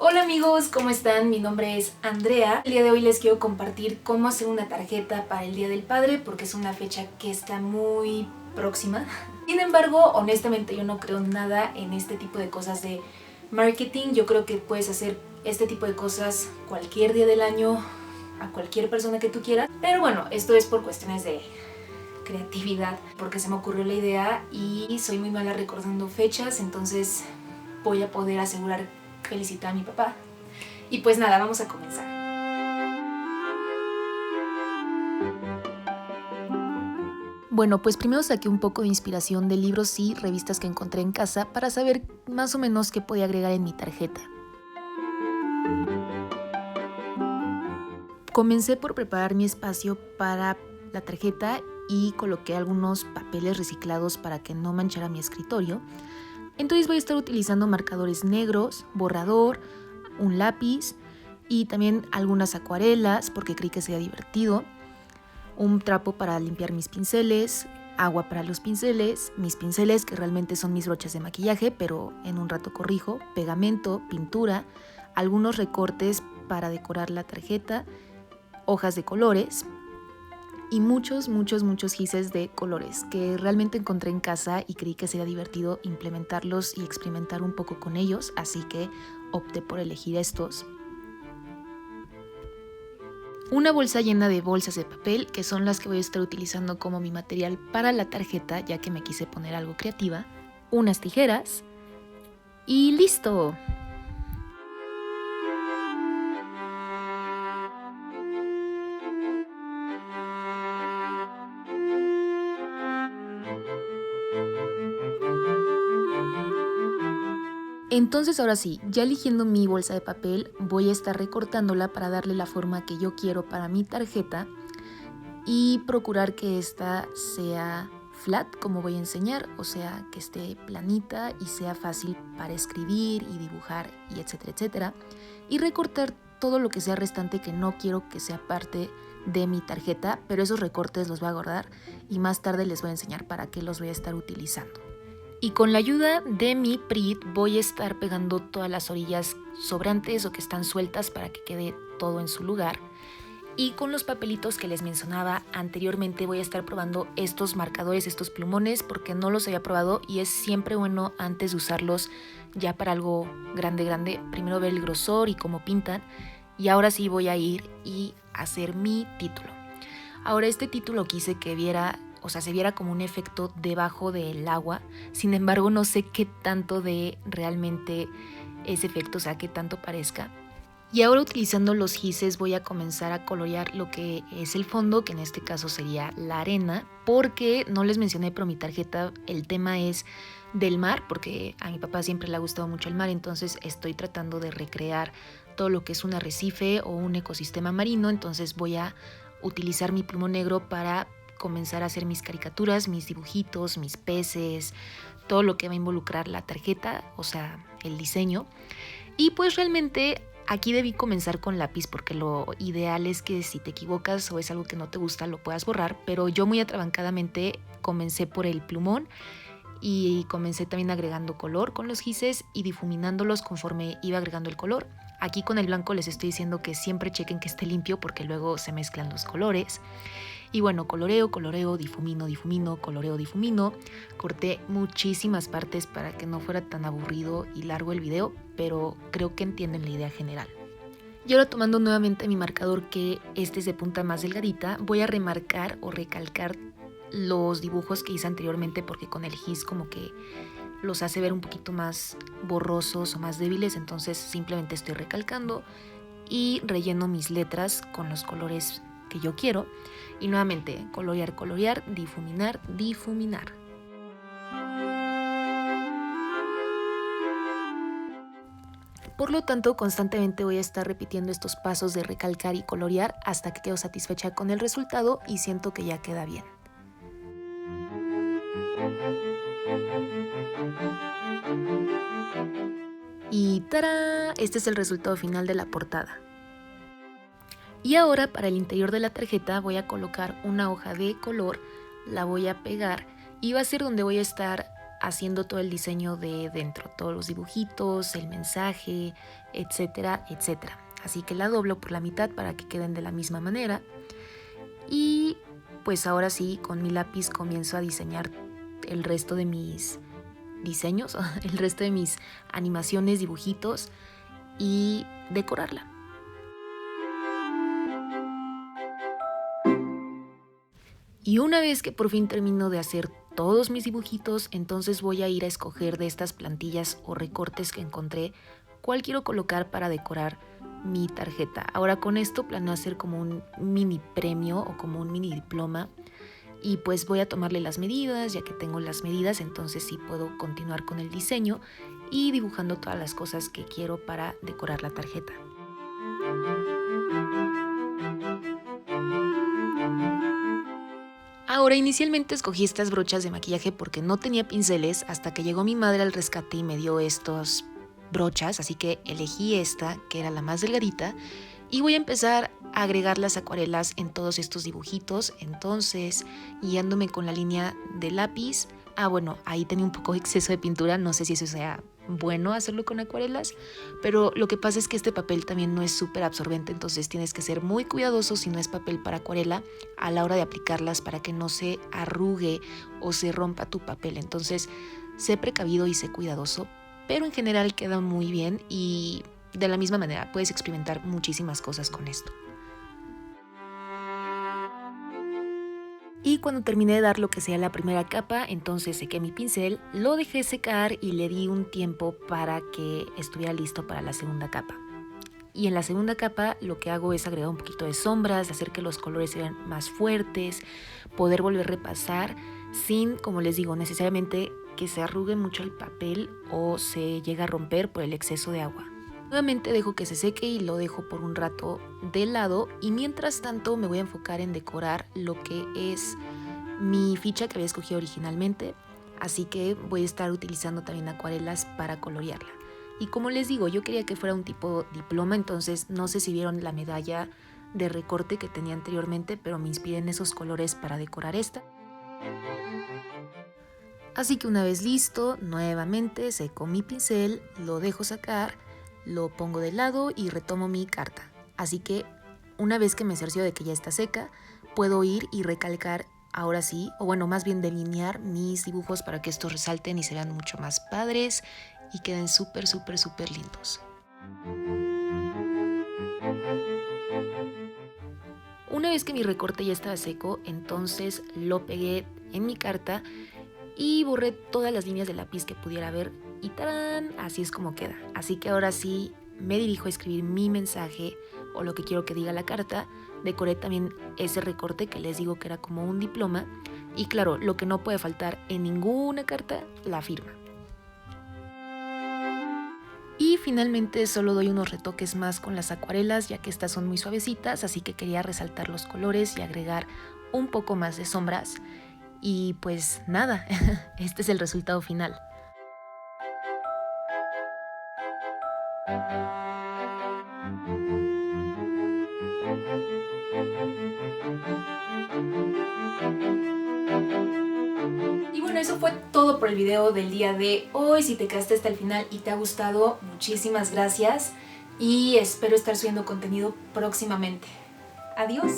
Hola amigos, ¿cómo están? Mi nombre es Andrea. El día de hoy les quiero compartir cómo hacer una tarjeta para el Día del Padre porque es una fecha que está muy próxima. Sin embargo, honestamente yo no creo nada en este tipo de cosas de marketing. Yo creo que puedes hacer este tipo de cosas cualquier día del año, a cualquier persona que tú quieras. Pero bueno, esto es por cuestiones de creatividad, porque se me ocurrió la idea y soy muy mala recordando fechas, entonces voy a poder asegurar felicitar a mi papá. Y pues nada, vamos a comenzar. Bueno, pues primero saqué un poco de inspiración de libros y revistas que encontré en casa para saber más o menos qué podía agregar en mi tarjeta. Comencé por preparar mi espacio para la tarjeta y coloqué algunos papeles reciclados para que no manchara mi escritorio. Entonces voy a estar utilizando marcadores negros, borrador, un lápiz y también algunas acuarelas porque creí que sería divertido, un trapo para limpiar mis pinceles, agua para los pinceles, mis pinceles que realmente son mis brochas de maquillaje, pero en un rato corrijo, pegamento, pintura, algunos recortes para decorar la tarjeta, hojas de colores y muchos gises de colores que realmente encontré en casa y creí que sería divertido implementarlos y experimentar un poco con ellos, así que opté por elegir estos. Una bolsa llena de bolsas de papel, que son las que voy a estar utilizando como mi material para la tarjeta, ya que me quise poner algo creativa, unas tijeras y ¡listo! Entonces ahora sí, ya eligiendo mi bolsa de papel, voy a estar recortándola para darle la forma que yo quiero para mi tarjeta y procurar que esta sea flat, como voy a enseñar, o sea, que esté planita y sea fácil para escribir y dibujar y etcétera, etcétera. Y recortar todo lo que sea restante que no quiero que sea parte de mi tarjeta, pero esos recortes los voy a guardar y más tarde les voy a enseñar para qué los voy a estar utilizando. Y con la ayuda de mi Prit voy a estar pegando todas las orillas sobrantes o que están sueltas para que quede todo en su lugar. Y con los papelitos que les mencionaba anteriormente voy a estar probando estos marcadores, estos plumones, porque no los había probado y es siempre bueno antes de usarlos ya para algo grande, primero ver el grosor y cómo pintan. Y ahora sí voy a ir y hacer mi título. Ahora este título quise que viera, o sea, se viera como un efecto debajo del agua. Sin embargo, no sé qué tanto de realmente ese efecto, o sea, qué tanto parezca. Y ahora utilizando los gises voy a comenzar a colorear lo que es el fondo, que en este caso sería la arena, porque no les mencioné, pero mi tarjeta, el tema es del mar, porque a mi papá siempre le ha gustado mucho el mar, entonces estoy tratando de recrear todo lo que es un arrecife o un ecosistema marino, entonces voy a utilizar mi plumón negro para comenzar a hacer mis caricaturas, mis dibujitos, mis peces, todo lo que va a involucrar la tarjeta, o sea, el diseño. Y pues realmente aquí debí comenzar con lápiz porque lo ideal es que si te equivocas o es algo que no te gusta lo puedas borrar, pero yo muy atrabancadamente comencé por el plumón y comencé también agregando color con los gises y difuminándolos conforme iba agregando el color. Aquí con el blanco les estoy diciendo que siempre chequen que esté limpio porque luego se mezclan los colores. Y bueno, coloreo, difumino, coloreo, difumino. Corté muchísimas partes para que no fuera tan aburrido y largo el video, pero creo que entienden la idea general. Y ahora tomando nuevamente mi marcador, que este es de punta más delgadita, voy a remarcar o recalcar los dibujos que hice anteriormente porque con el gis como que los hace ver un poquito más borrosos o más débiles, entonces simplemente estoy recalcando y relleno mis letras con los colores que yo quiero. Y nuevamente, colorear, difuminar. Por lo tanto, constantemente voy a estar repitiendo estos pasos de recalcar y colorear hasta que quedo satisfecha con el resultado y siento que ya queda bien. Y ¡tarán! Este es el resultado final de la portada. Y ahora para el interior de la tarjeta voy a colocar una hoja de color, la voy a pegar y va a ser donde voy a estar haciendo todo el diseño de dentro, todos los dibujitos, el mensaje, etcétera, etcétera. Así que la doblo por la mitad para que queden de la misma manera. Y pues ahora sí, con mi lápiz comienzo a diseñar el resto de mis diseños, el resto de mis animaciones, dibujitos y decorarla. Y una vez que por fin termino de hacer todos mis dibujitos, entonces voy a ir a escoger de estas plantillas o recortes que encontré cuál quiero colocar para decorar mi tarjeta. Ahora con esto planeo hacer como un mini premio o como un mini diploma y pues voy a tomarle las medidas. Ya que tengo las medidas, entonces sí puedo continuar con el diseño y dibujando todas las cosas que quiero para decorar la tarjeta. Ahora, inicialmente escogí estas brochas de maquillaje porque no tenía pinceles hasta que llegó mi madre al rescate y me dio estos brochas, así que elegí esta, que era la más delgadita, y voy a empezar a agregar las acuarelas en todos estos dibujitos. Entonces, guiándome con la línea de lápiz, bueno, ahí tenía un poco de exceso de pintura, no sé si eso sea bueno hacerlo con acuarelas, pero lo que pasa es que este papel también no es súper absorbente, entonces tienes que ser muy cuidadoso si no es papel para acuarela a la hora de aplicarlas para que no se arrugue o se rompa tu papel. Entonces, sé precavido y sé cuidadoso, pero en general queda muy bien y de la misma manera puedes experimentar muchísimas cosas con esto. Y cuando terminé de dar lo que sea la primera capa, entonces sequé mi pincel, lo dejé secar y le di un tiempo para que estuviera listo para la segunda capa. Y en la segunda capa lo que hago es agregar un poquito de sombras, hacer que los colores se vean más fuertes, poder volver a repasar sin, como les digo, necesariamente que se arrugue mucho el papel o se llegue a romper por el exceso de agua. Nuevamente dejo que se seque y lo dejo por un rato de lado, y mientras tanto me voy a enfocar en decorar lo que es mi ficha que había escogido originalmente, así que voy a estar utilizando también acuarelas para colorearla. Y como les digo, yo quería que fuera un tipo diploma, entonces no sé si vieron la medalla de recorte que tenía anteriormente, pero me inspiré en esos colores para decorar esta. Así que una vez listo, nuevamente seco mi pincel, lo dejo sacar, lo pongo de lado y retomo mi carta. Así que una vez que me cercioro de que ya está seca, puedo ir y recalcar ahora sí, o bueno, más bien delinear mis dibujos para que estos resalten y se vean mucho más padres y queden súper, súper, súper lindos. Una vez que mi recorte ya estaba seco, entonces lo pegué en mi carta y borré todas las líneas de lápiz que pudiera ver y ¡tarán! Así es como queda. Así que ahora sí me dirijo a escribir mi mensaje o lo que quiero que diga la carta. Decoré también ese recorte que les digo que era como un diploma, y claro, lo que no puede faltar en ninguna carta, la firma. Y finalmente solo doy unos retoques más con las acuarelas, ya que estas son muy suavecitas, así que quería resaltar los colores y agregar un poco más de sombras. Y pues nada, este es el resultado final. Y bueno, eso fue todo por el video del día de hoy. Si te quedaste hasta el final y te ha gustado, muchísimas gracias y espero estar subiendo contenido próximamente. Adiós.